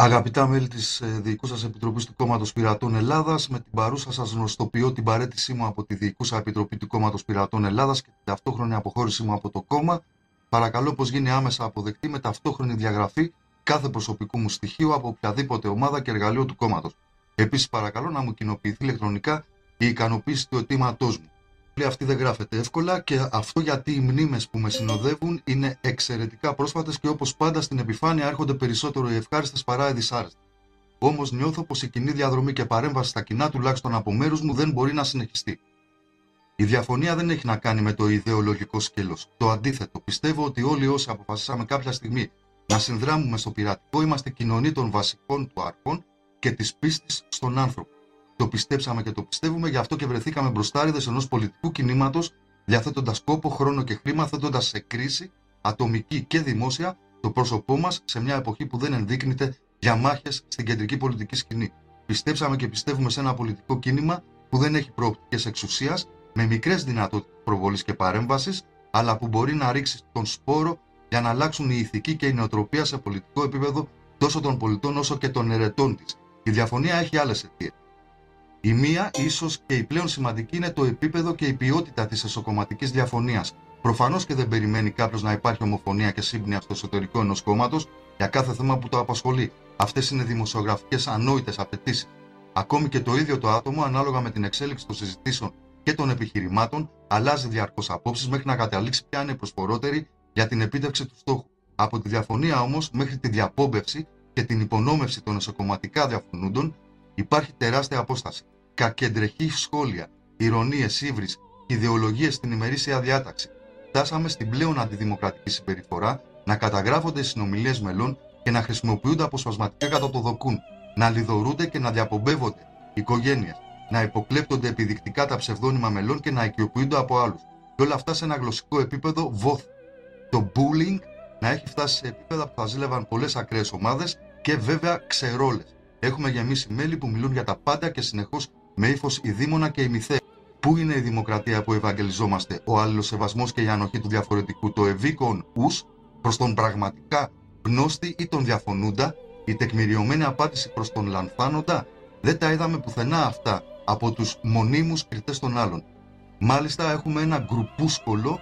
Αγαπητά μέλη της Διοικούσας Επιτροπής του Κόμματος Πειρατών Ελλάδας, με την παρούσα σας γνωστοποιώ την παραίτησή μου από τη Διοικούσα Επιτροπή του Κόμματος Πειρατών Ελλάδας και την ταυτόχρονη αποχώρησή μου από το κόμμα. Παρακαλώ πως γίνει άμεσα αποδεκτή με ταυτόχρονη διαγραφή κάθε προσωπικού μου στοιχείου από οποιαδήποτε ομάδα και εργαλείο του κόμματος. Επίσης, παρακαλώ να μου κοινοποιηθεί ηλεκτρονικά η ικανοποίηση του αιτήματός μου. Αυτή δεν γράφεται εύκολα και αυτό γιατί οι μνήμες που με συνοδεύουν είναι εξαιρετικά πρόσφατες και όπως πάντα στην επιφάνεια έρχονται περισσότερο οι ευχάριστες παρά οι δυσάρεστες. Όμως νιώθω πως η κοινή διαδρομή και παρέμβαση στα κοινά, τουλάχιστον από μέρους μου, δεν μπορεί να συνεχιστεί. Η διαφωνία δεν έχει να κάνει με το ιδεολογικό σκέλος. Το αντίθετο, πιστεύω ότι όλοι όσοι αποφασίσαμε κάποια στιγμή να συνδράμουμε στο πειρατικό είμαστε κοινωνοί των βασικών του αρχών και της πίστης στον άνθρωπο. Το πιστέψαμε και το πιστεύουμε, γι' αυτό και βρεθήκαμε μπροστάριδες ενός πολιτικού κινήματος, διαθέτοντας κόπο, χρόνο και χρήμα, θέτοντας σε κρίση, ατομική και δημόσια, το πρόσωπό μας σε μια εποχή που δεν ενδείκνυται για μάχες στην κεντρική πολιτική σκηνή. Πιστέψαμε και πιστεύουμε σε ένα πολιτικό κίνημα που δεν έχει προοπτικές εξουσίας, με μικρές δυνατότητες προβολής και παρέμβασης, αλλά που μπορεί να ρίξει τον σπόρο για να αλλάξουν η ηθική και η νοοτροπία σε πολιτικό επίπεδο τόσο των πολιτών όσο και των ερετών της. Η διαφωνία έχει άλλες αιτίες. Η μία, ίσως και η πλέον σημαντική, είναι το επίπεδο και η ποιότητα της εσωκομματικής διαφωνίας. Προφανώς και δεν περιμένει κάποιος να υπάρχει ομοφωνία και σύμπνοια στο εσωτερικό ενός κόμματος για κάθε θέμα που το απασχολεί. Αυτές είναι δημοσιογραφικές ανόητες απαιτήσεις. Ακόμη και το ίδιο το άτομο, ανάλογα με την εξέλιξη των συζητήσεων και των επιχειρημάτων, αλλάζει διαρκώς απόψεις μέχρι να καταλήξει ποια είναι προσφορότερη για την επίτευξη του στόχου. Από τη διαφωνία όμως μέχρι τη διαπόμπευση και την υπονόμευση των εσωκομματικά διαφωνούντων υπάρχει τεράστια απόσταση. Κακεντρεχή σχόλια, ηρωνίες, ύβρις, ιδεολογίες στην ημερήσια διάταξη. Φτάσαμε στην πλέον αντιδημοκρατική συμπεριφορά να καταγράφονται οι συνομιλίες μελών και να χρησιμοποιούνται αποσπασματικά κατά το δοκούν, να λιδωρούνται και να διαπομπεύονται οικογένειες, να υποκλέπτονται επιδεικτικά τα ψευδόνυμα μελών και να οικειοποιούνται από άλλους. Και όλα αυτά σε ένα γλωσσικό επίπεδο βόθ. Το bullying να έχει φτάσει σε επίπεδα που θα ζήλευαν πολλές ακραίες ομάδες και βέβαια ξερόλες. Έχουμε γεμίσει μέλη που μιλούν για τα πάντα και συνεχώς με ύφος ειδήμονα και ημιθέα. Πού είναι η δημοκρατία που ευαγγελιζόμαστε, ο αλληλοσεβασμός και η ανοχή του διαφορετικού, το ευήκον ους προς τον πραγματικά γνώστη ή τον διαφωνούντα, η τεκμηριωμένη απάντηση προς τον λανθάνοντα? Δεν τα είδαμε πουθενά αυτά από τους μονίμους κριτές των άλλων. Μάλιστα έχουμε ένα γκρουπούσκολο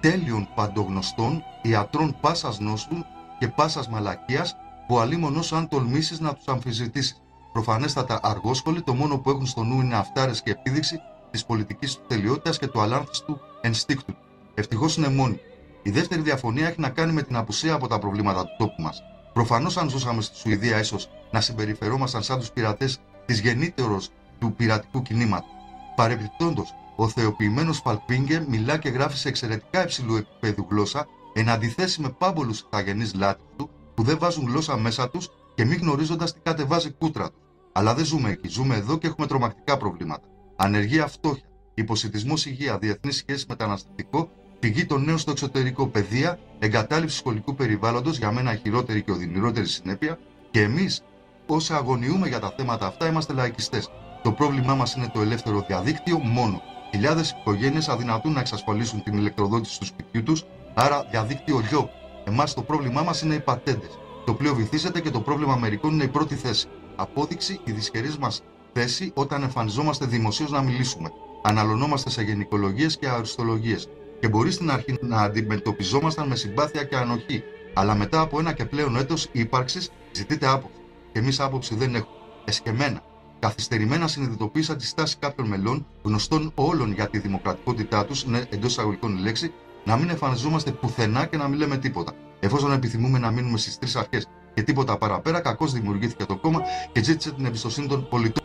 τέλειων παντογνωστών, ιατρών πάσας νόσου και πάσας μαλακίας, που αλίμονος αν τολμήσεις να τους αμφισβητήσεις. Προφανέστατα αργόσχολοι, το μόνο που έχουν στο νου είναι αυτάρες και επίδειξη της πολιτικής του τελειότητας και του αλάνθιστου ενστίκτου. Ευτυχώς είναι μόνοι. Η δεύτερη διαφωνία έχει να κάνει με την απουσία από τα προβλήματα του τόπου μας. Προφανώς, αν ζούσαμε στη Σουηδία, ίσως να συμπεριφερόμασταν σαν τους πειρατές της γεννήτερος του πειρατικού κινήματος. Παρεπιπτόντως, ο θεοποιημένος Φαλκβίνγκε μιλά και γράφει σε εξαιρετικά υψηλού επίπεδου γλώσσα, εν αντιθέσει με πάμπολους ηθαγενείς λάτρους του, που δεν βάζουν γλώσσα μέσα τους και μη γνωρίζοντας τι κατεβάζει κούτρα τους. Αλλά δεν ζούμε εκεί. Ζούμε εδώ και έχουμε τρομακτικά προβλήματα. Ανεργία, φτώχεια, υποσιτισμός, υγεία, διεθνείς σχέσεις, μεταναστευτικό, φυγή των νέων στο εξωτερικό, παιδεία, εγκατάλειψη σχολικού περιβάλλοντος, για μένα η χειρότερη και οδυνηρότερη συνέπεια, και εμείς, όσοι αγωνιούμε για τα θέματα αυτά, είμαστε λαϊκιστές. Το πρόβλημά μας είναι το ελεύθερο διαδίκτυο μόνο. Χιλιάδες οικογένειες αδυνατούν να εξασφαλίσουν την ηλεκτροδότηση του σπιτιού τους, άρα διαδίκτυο λιώ. Εμάς το πρόβλημά μας είναι οι πατέντες. Το πλοίο βυθίζεται και το πρόβλημα μερικών είναι η πρώτη θέση. Απόδειξη η δυσχερής μας θέση όταν εμφανιζόμαστε δημοσίως να μιλήσουμε. Αναλωνόμαστε σε γενικολογίες και αριστολογίες. Και μπορεί στην αρχή να αντιμετωπιζόμασταν με συμπάθεια και ανοχή. Αλλά μετά από ένα και πλέον έτος ύπαρξης ζητείτε άποψη. Και εμείς άποψη δεν έχουμε. Εσκεμμένα. Καθυστερημένα συνειδητοποίησα τη στάση κάποιων μελών, γνωστών όλων για τη δημοκρατικότητά τους, είναι εντός εισαγωγικών η λέξη, να μην εμφανιζόμαστε πουθενά και να μην λέμε τίποτα. Εφόσον επιθυμούμε να μείνουμε στις τρεις αρχές και τίποτα παραπέρα, κακώς δημιουργήθηκε το κόμμα και ζήτησε την εμπιστοσύνη των πολιτών.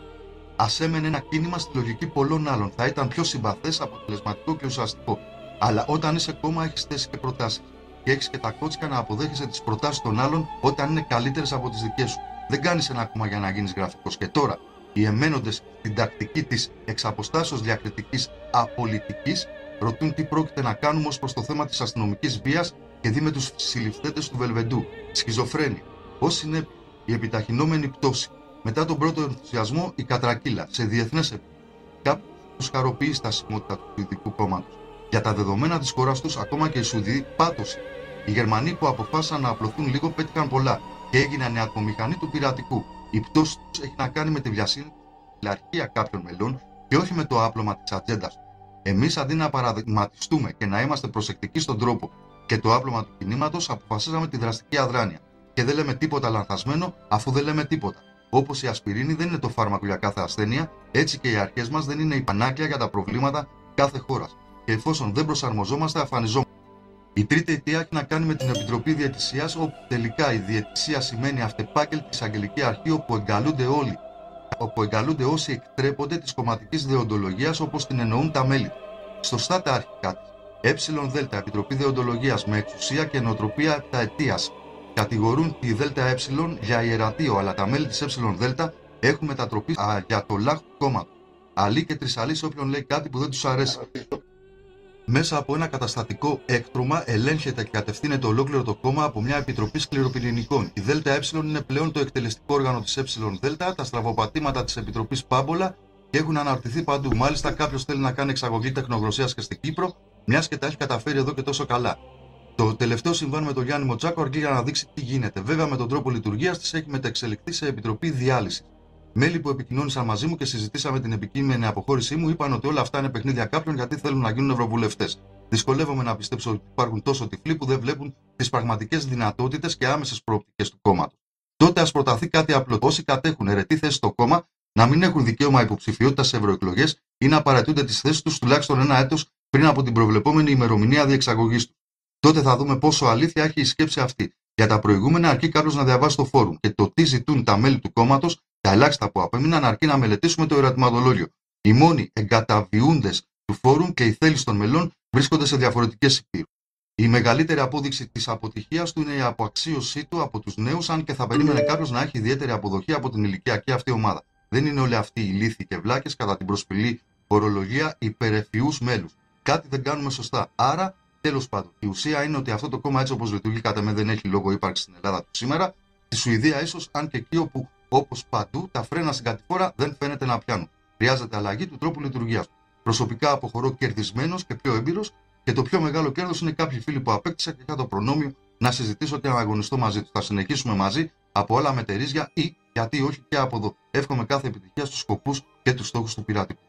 Ας έμενε ένα κίνημα στη λογική πολλών άλλων. Θα ήταν πιο συμπαθές, αποτελεσματικό και ουσιαστικό. Αλλά όταν είσαι κόμμα, έχεις θέση και προτάσεις. Και έχεις και τα κότσικα να αποδέχεσαι τις προτάσεις των άλλων όταν είναι καλύτερες από τις δικές σου. Δεν κάνεις ένα κόμμα για να γίνεις γραφικός. Και τώρα, οι εμένοντες στην τακτική της εξαποστάσεως διακριτικής απολυτικής ρωτούν τι πρόκειται να κάνουμε ως προς το θέμα της αστυνομικής βίας και δει με τους συλληφθέντες του Βελβεντού. Σχιζοφρένεια. Ως συνέπεια, η επιταχυνόμενη πτώση. Μετά τον πρώτο ενθουσιασμό, η κατρακύλα σε διεθνές επίπεδο. Κάπου τους χαροποιεί η στασιμότητα του Σουηδικού κόμματος. Για τα δεδομένα της χώρας τους, ακόμα και οι Σουηδοί πάτωσαν. Οι Γερμανοί που αποφάσισαν να απλωθούν λίγο πέτυχαν πολλά. και έγιναν η ατμομηχανή του πειρατικού. Η πτώση τους έχει να κάνει με τη βιασύνη κάποιων μελών και όχι με το άπλωμα της ατζέντας. Εμείς, αντί να παραδειγματιστούμε και να είμαστε προσεκτικοί στον τρόπο και το άπλωμα του κινήματος, αποφασίσαμε τη δραστική αδράνεια. Και δεν λέμε τίποτα λανθασμένο, αφού δεν λέμε τίποτα. Όπως η ασπιρίνη δεν είναι το φάρμακο για κάθε ασθένεια, έτσι και οι αρχές μας δεν είναι η πανάκια για τα προβλήματα κάθε χώρας. Και εφόσον δεν προσαρμοζόμαστε, αφανιζόμαστε. Η τρίτη αιτία έχει να κάνει με την Επιτροπή Διαιτησίας, όπου τελικά η διαιτησία σημαίνει αυτεπάγγελτη εισαγγελική αρχή, όπου εγκαλούνται όλοι. Όπου εγκαλούνται όσοι εκτρέπονται της κομματικής δεοντολογίας όπως την εννοούν τα μέλη. Σωστά τα αρχικά της. ΕΔ, Επιτροπή Δεοντολογίας, με εξουσία και νοοτροπία επταετίας. Κατηγορούν τη ΔΕ για ιερατείο, αλλά τα μέλη της ΕΔ έχουν μετατροπή για το λάχ του κόμματος. Αλή και τρισαλή σε όποιον λέει κάτι που δεν τους αρέσει. Μέσα από ένα καταστατικό έκτρωμα ελέγχεται και κατευθύνεται ολόκληρο το κόμμα από μια επιτροπή σκληροπυρηνικών. Η ΔΕ είναι πλέον το εκτελεστικό όργανο της ΕΔ, τα στραβοπατήματα της Επιτροπής πάμπολα και έχουν αναρτηθεί παντού. Μάλιστα, κάποιος θέλει να κάνει εξαγωγή τεχνογνωσίας και στην Κύπρο, μιας και τα έχει καταφέρει εδώ και τόσο καλά. Το τελευταίο συμβάν με τον Γιάννη Μοτσάκο αρκεί για να δείξει τι γίνεται. Βέβαια, με τον τρόπο λειτουργίας της έχει μεταξελιχθεί σε επιτροπή διάλυσης. Μέλη που επικοινώνησαν μαζί μου και συζητήσαμε την επικείμενη αποχώρησή μου είπαν ότι όλα αυτά είναι παιχνίδια κάποιων γιατί θέλουν να γίνουν ευρωβουλευτές. Δυσκολεύομαι να πιστέψω ότι υπάρχουν τόσο τυφλοί που δεν βλέπουν τις πραγματικές δυνατότητες και άμεσες προοπτικές του κόμματος. Τότε ας προταθεί κάτι απλό. Όσοι κατέχουν αιρετή θέση στο κόμμα να μην έχουν δικαίωμα υποψηφιότητα σε ευρωεκλογές ή να παρατούνται τις θέσεις τους τουλάχιστον ένα έτος πριν από την προβλεπόμενη ημερομηνία διεξαγωγής του. Τότε θα δούμε πόσο αλήθεια έχει η σκέψη αυτή. Για τα προηγούμενα, αρκεί κάποιος να διαβάσει το φόρουμ και το τι ζητούν τα μέλη του κόμματος, τα ελάχιστα που απέμειναν, αρκεί να μελετήσουμε το ερωτηματολόγιο. Οι μόνοι εγκαταβιούντες του φόρουμ και οι θέλεις των μελών βρίσκονται σε διαφορετικές υπήρους. Η μεγαλύτερη απόδειξη της αποτυχίας του είναι η αποαξίωσή του από τους νέους, αν και θα περίμενε κάποιος να έχει ιδιαίτερη αποδοχή από την ηλικιακή αυτή ομάδα. Δεν είναι όλοι αυτοί οι ηλίθιοι και βλάκες κατά την προσφυλή ορολογία υπερεφιούς μέλους. Κάτι δεν κάνουμε σωστά. Άρα, τέλος πάντων, η ουσία είναι ότι αυτό το κόμμα έτσι όπως λειτουργεί κατά με δεν έχει λόγο ύπαρξη στην Ελλάδα του σήμερα. Στη Σουηδία ίσως, αν και εκεί όπου όπως παντού τα φρένα στην κατηφόρα δεν φαίνεται να πιάνουν. Χρειάζεται αλλαγή του τρόπου λειτουργίας του. Προσωπικά αποχωρώ κερδισμένος και πιο έμπειρος και το πιο μεγάλο κέρδος είναι κάποιοι φίλοι που απέκτησα και είχα το προνόμιο να συζητήσω και να αγωνιστώ μαζί τους. Θα συνεχίσουμε μαζί από όλα μετερίζια ή γιατί όχι και από εδώ. Εύχομαι κάθε επιτυχία στους σκοπούς και τους στόχους του πειρατικού.